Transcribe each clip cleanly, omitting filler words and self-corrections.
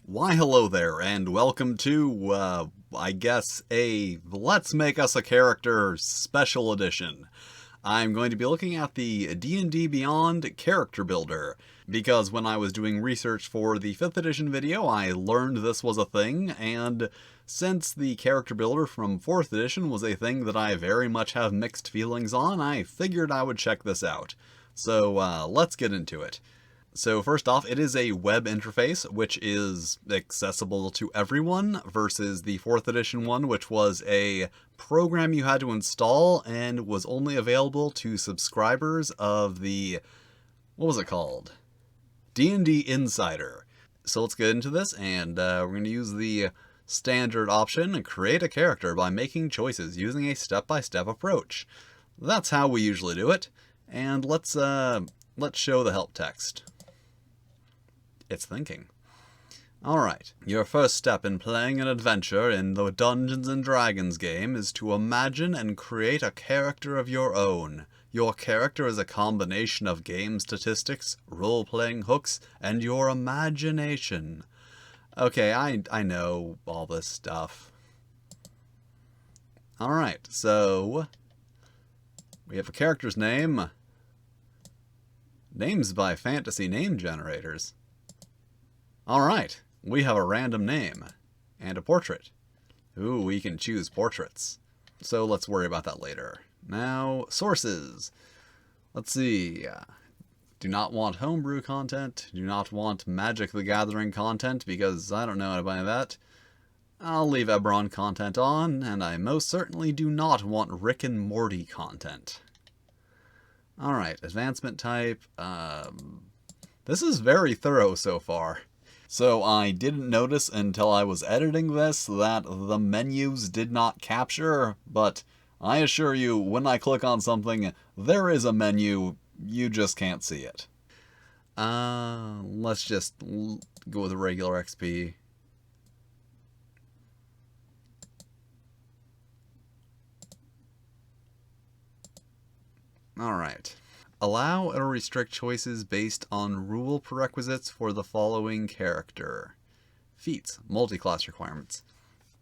Why hello there, and welcome to, I guess, a Let's Make Us a Character Special Edition. I'm going to be looking at the D&D Beyond Character Builder, because when I was doing research for the 5th edition video, I learned this was a thing, and since the Character Builder from 4th edition was a thing that I very much have mixed feelings on, I figured I would check this out. So, let's get into it. So first off, it is a web interface, which is accessible to everyone, versus the 4th edition one, which was a program you had to install and was only available to subscribers of the, what was it called? D&D Insider. So let's get into this, and we're going to use the standard option, create a character by making choices using a step-by-step approach. That's how we usually do it, and let's show the help text. It's thinking. Alright, your first step in playing an adventure in the Dungeons & Dragons game is to imagine and create a character of your own. Your character is a combination of game statistics, role-playing hooks, and your imagination. Okay, I know all this stuff. Alright, so we have a character's name. Names by fantasy name generators. Alright, we have a random name, and a portrait. Ooh, we can choose portraits. So let's worry about that later. Now, sources. Let's see. Do not want homebrew content. Do not want Magic the Gathering content, because I don't know how to buy that. I'll leave Eberron content on, and I most certainly do not want Rick and Morty content. Alright, advancement type. This is very thorough so far. So I didn't notice until I was editing this that the menus did not capture, but I assure you, when I click on something, there is a menu, you just can't see it. Let's just go with a regular XP. Alright. Allow or restrict choices based on rule prerequisites for the following character. Feats, multi-class requirements.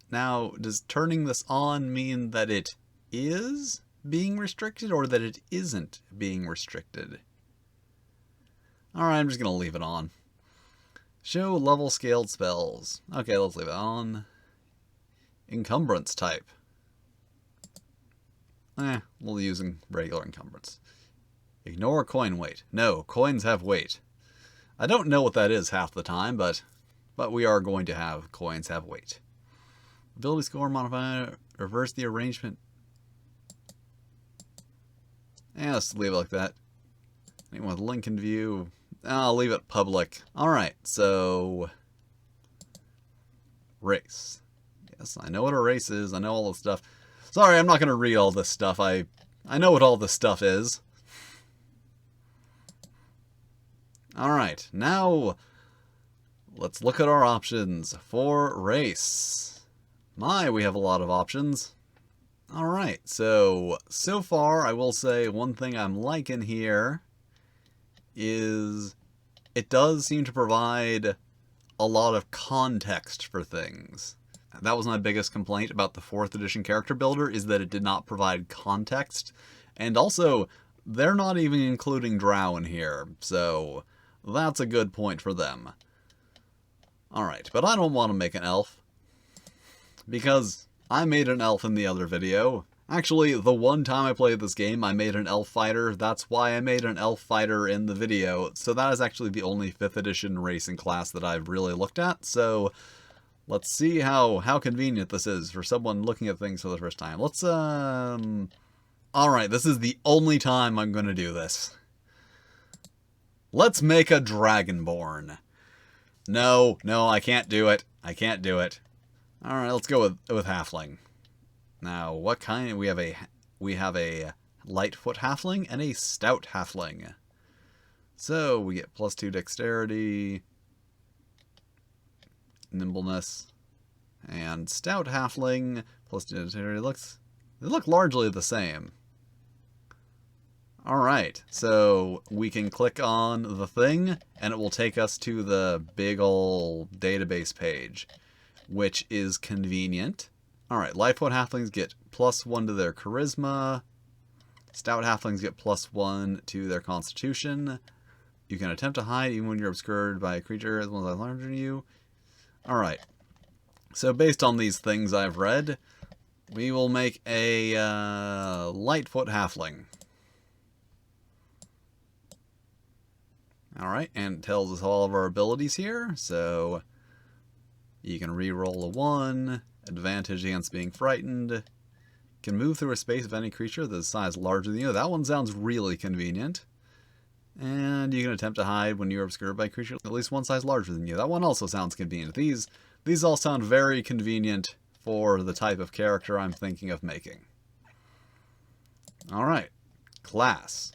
Now, does turning this on mean that it is being restricted or that it isn't being restricted? Alright, I'm just going to leave it on. Show level scaled spells. Okay, let's leave it on. Encumbrance type. We'll use regular encumbrance. Ignore coin weight. No, coins have weight. I don't know what that is half the time, but we are going to have coins have weight. Ability score modifier, reverse the arrangement. Let's leave it like that. Anyone with link in view, I'll leave it public. Alright, so race. Yes, I know what a race is. I know all this stuff. Sorry, I'm not going to read all this stuff. I know what all this stuff is. Alright, now let's look at our options for race. We have a lot of options. Alright, so far I will say one thing I'm liking here is it does seem to provide a lot of context for things. That was my biggest complaint about the 4th edition character builder, is that it did not provide context. And also, they're not even including drow in here, so that's a good point for them. Alright, but I don't want to make an elf, because I made an elf in the other video. Actually, the one time I played this game, I made an elf fighter. That's why I made an elf fighter in the video. So that is actually the only 5th edition race and class that I've really looked at. So let's see how convenient this is for someone looking at things for the first time. Let's, alright, this is the only time I'm going to do this. Let's make a Dragonborn. No, I can't do it. I can't do it. Alright, let's go with Halfling. Now, what kind? We have a Lightfoot Halfling and a Stout Halfling. So, we get +2 dexterity, nimbleness, and Stout Halfling +2 dexterity. They look largely the same. Alright, so we can click on the thing, and it will take us to the big ol' database page, which is convenient. Alright, Lightfoot Halflings get +1 to their Charisma. Stout Halflings get +1 to their Constitution. You can attempt to hide even when you're obscured by a creature as well as larger than you. Alright, so based on these things I've read, we will make a Lightfoot Halfling. Alright, and it tells us all of our abilities here, so you can re-roll a 1, advantage against being frightened, can move through a space of any creature that is size larger than you. That one sounds really convenient. And you can attempt to hide when you're obscured by a creature at least one size larger than you. That one also sounds convenient. These all sound very convenient for the type of character I'm thinking of making. Alright, class.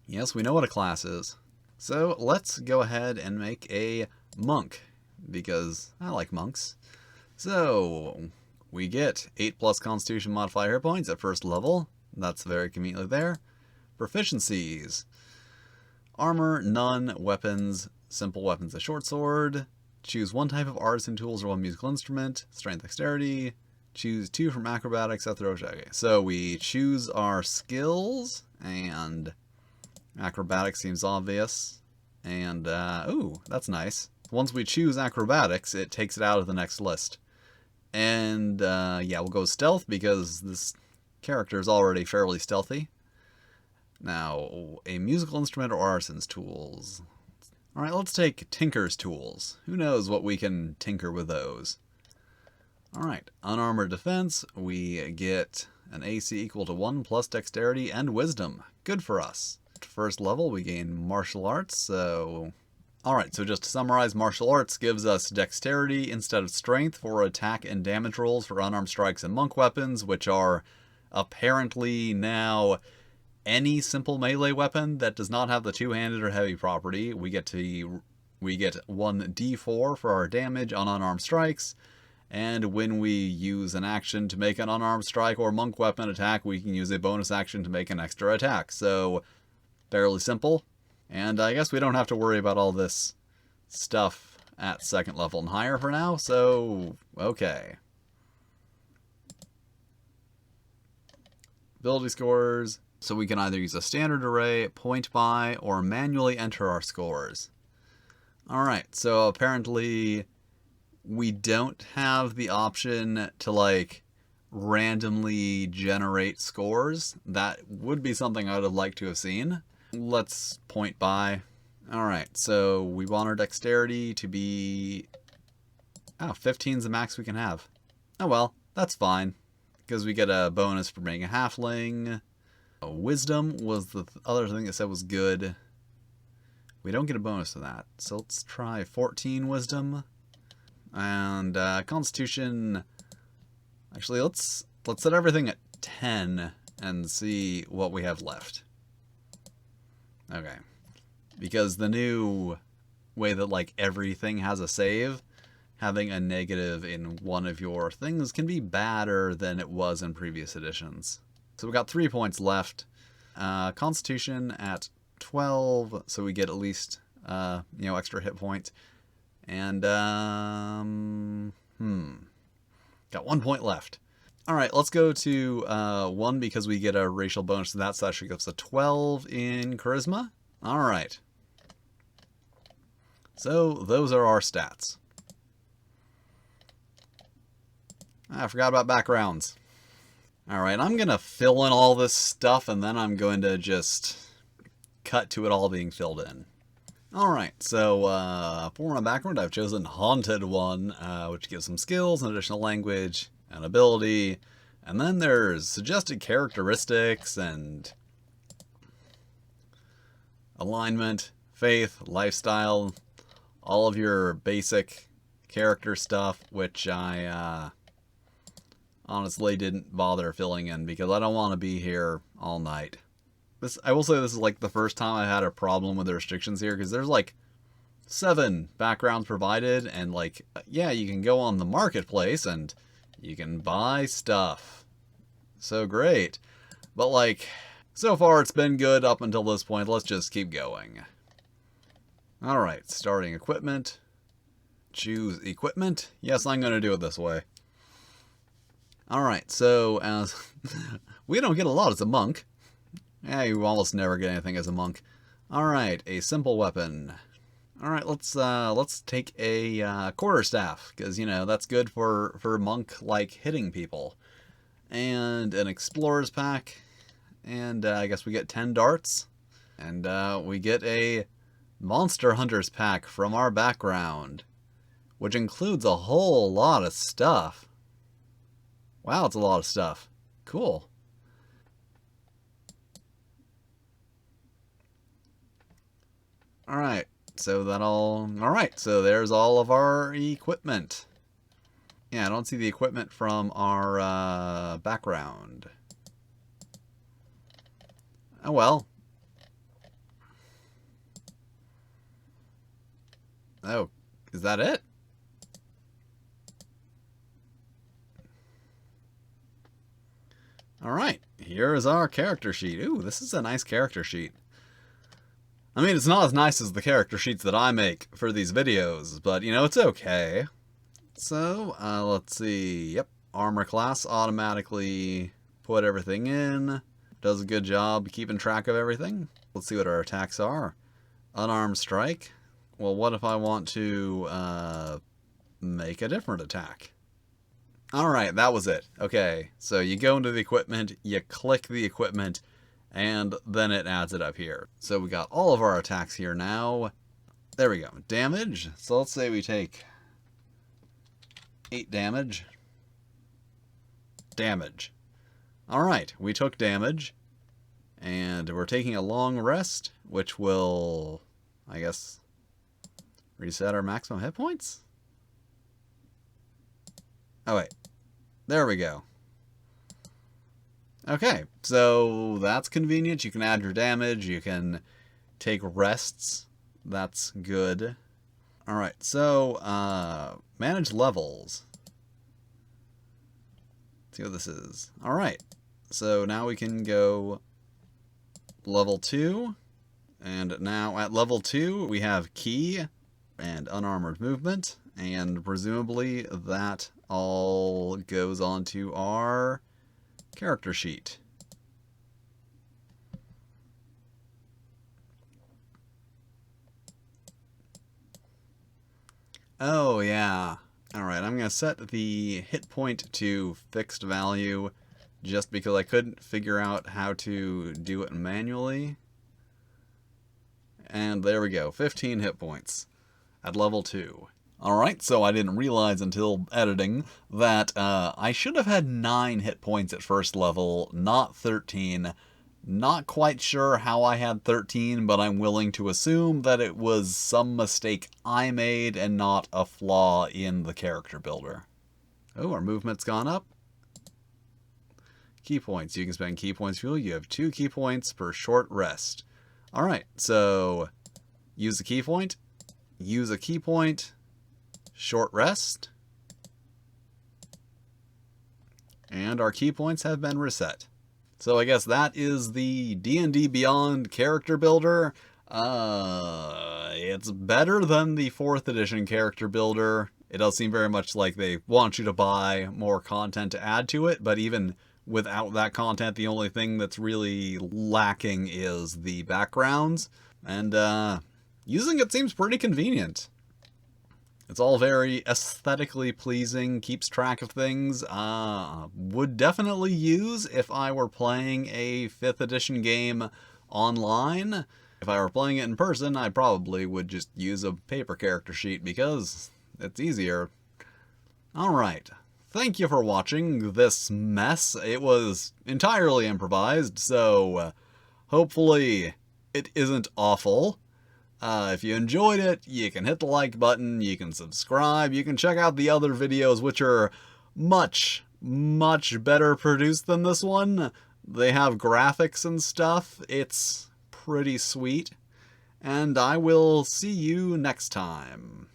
Yes, we know what a class is. So let's go ahead and make a monk, because I like monks. So we get 8+ Constitution modifier hit points at first level. That's very conveniently there. Proficiencies. Armor, none. Weapons, simple weapons, a short sword. Choose one type of artisan tools or one musical instrument. Strength, dexterity. Choose 2 from acrobatics, athletic. Okay, so we choose our skills, and acrobatics seems obvious. And, ooh, that's nice. Once we choose acrobatics, it takes it out of the next list. And, yeah, we'll go stealth because this character is already fairly stealthy. Now, a musical instrument or artisan's tools. Alright, let's take Tinker's tools. Who knows what we can tinker with those. Alright, unarmored defense. We get an AC equal to 1 plus dexterity and wisdom. Good for us. First level, we gain martial arts, so... Alright, so just to summarize, martial arts gives us dexterity instead of strength for attack and damage rolls for unarmed strikes and monk weapons, which are apparently now any simple melee weapon that does not have the two-handed or heavy property. We get 1d4 for our damage on unarmed strikes, and when we use an action to make an unarmed strike or monk weapon attack, we can use a bonus action to make an extra attack. So, fairly simple. And I guess we don't have to worry about all this stuff at second level and higher for now, so okay. Ability scores. So we can either use a standard array, point by, or manually enter our scores. Alright, so apparently we don't have the option to, like, randomly generate scores. That would be something I would have liked to have seen. Let's point by. Alright, so we want our dexterity to be... Oh, 15 is the max we can have. Oh well, that's fine. Because we get a bonus for being a halfling. Wisdom was the other thing that said was good. We don't get a bonus to that. So let's try 14 wisdom. And Constitution... Actually, let's set everything at 10 and see what we have left. Okay. Because the new way that, like, everything has a save, having a negative in one of your things can be badder than it was in previous editions. So we got 3 points left. Constitution at 12, so we get at least, extra hit points. And, got 1 point left. Alright, let's go to 1 because we get a racial bonus to that, so that actually gives us a 12 in Charisma. Alright. So, those are our stats. I forgot about backgrounds. Alright, I'm going to fill in all this stuff, and then I'm going to just cut to it all being filled in. Alright, so for my background, I've chosen Haunted One, which gives some skills, an additional language, an ability, and then there's suggested characteristics, and alignment, faith, lifestyle, all of your basic character stuff, which I honestly didn't bother filling in because I don't want to be here all night. I will say this is like the first time I had a problem with the restrictions here, because there's like 7 backgrounds provided, and like, yeah, you can go on the marketplace and you can buy stuff. So great. But like, So far it's been good up until this point. Let's just keep going. Alright, starting equipment. Choose equipment. Yes, I'm going to do it this way. Alright, so as we don't get a lot as a monk. Yeah, you almost never get anything as a monk. Alright, a simple weapon. Alright, let's take a quarterstaff, because, you know, that's good for monk-like hitting people. And an explorer's pack. And I guess we get 10 darts. And we get a monster hunter's pack from our background, which includes a whole lot of stuff. Wow, it's a lot of stuff. Cool. Alright, so alright, so there's all of our equipment. Yeah, I don't see the equipment from our background. Oh well. Oh, is that it? Alright, here is our character sheet. Ooh, this is a nice character sheet. I mean, it's not as nice as the character sheets that I make for these videos, but, you know, it's okay. So, let's see. Yep, armor class automatically put everything in. Does a good job keeping track of everything. Let's see what our attacks are. Unarmed strike. Well, what if I want to make a different attack? Alright, that was it. Okay, so you go into the equipment, you click the equipment, and then it adds it up here. So we got all of our attacks here now. There we go. Damage. So let's say we take 8 damage. Damage. Alright, we took damage. And we're taking a long rest, which will, I guess, reset our maximum hit points? Oh, wait. There we go. Okay, so that's convenient. You can add your damage. You can take rests. That's good. Alright, so, manage levels. Let's see what this is. Alright, so now we can go level 2. And now at level 2, we have key and unarmored movement. And presumably that all goes onto our character sheet. Oh, yeah. Alright, I'm going to set the hit point to fixed value just because I couldn't figure out how to do it manually. And there we go, 15 hit points at level 2. Alright, so I didn't realize until editing that I should have had 9 hit points at first level, not 13. Not quite sure how I had 13, but I'm willing to assume that it was some mistake I made and not a flaw in the character builder. Oh, our movement's gone up. Key points. You can spend key points fuel. You have 2 key points per short rest. Alright, so use a key point. Use a key point. Short rest. And our key points have been reset. So I guess that is the D&D Beyond character builder. It's better than the 4th edition character builder. It does seem very much like they want you to buy more content to add to it, but even without that content, the only thing that's really lacking is the backgrounds. And using it seems pretty convenient. It's all very aesthetically pleasing, keeps track of things. Would definitely use if I were playing a 5th edition game online. If I were playing it in person, I probably would just use a paper character sheet because it's easier. Alright, thank you for watching this mess. It was entirely improvised, so hopefully it isn't awful. If you enjoyed it, you can hit the like button, you can subscribe, you can check out the other videos which are much, much better produced than this one. They have graphics and stuff. It's pretty sweet. And I will see you next time.